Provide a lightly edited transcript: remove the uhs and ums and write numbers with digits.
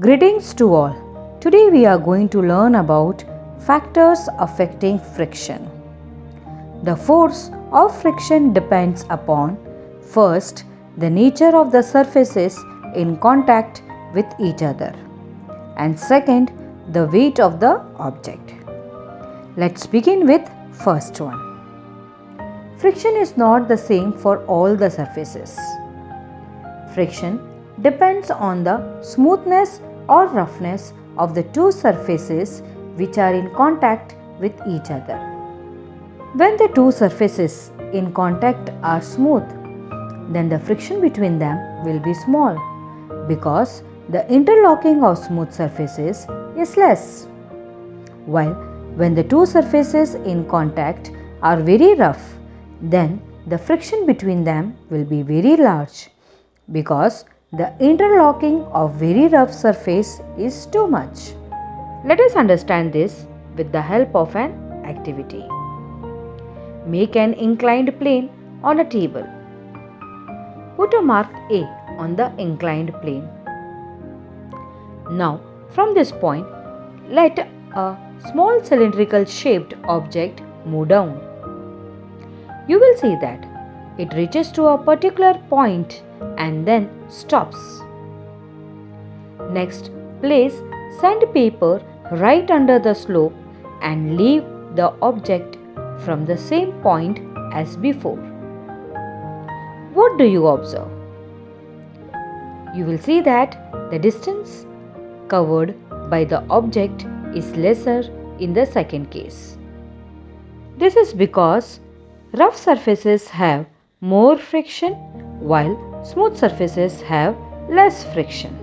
Greetings to all. Today we are going to learn about factors affecting friction. The force of friction depends upon first, the nature of the surfaces in contact with each other, and second, the weight of the object. Let's begin with first one. Friction is not the same for all the surfaces. Friction depends on the smoothness or roughness of the two surfaces which are in contact with each other. When the two surfaces in contact are smooth, then the friction between them will be small because the interlocking of smooth surfaces is less. While when the two surfaces in contact are very rough, then the friction between them will be very large because the interlocking of very rough surface is too much. Let us understand this with the help of an activity. Make an inclined plane on a table. Put a mark A on the inclined plane. Now, from this point, let a small cylindrical shaped object move down. You will see that it reaches to a particular point and then stops. Next, place sandpaper right under the slope and leave the object from the same point as before. What do you observe? You will see that the distance covered by the object is lesser in the second case. This is because rough surfaces have more friction while smooth surfaces have less friction.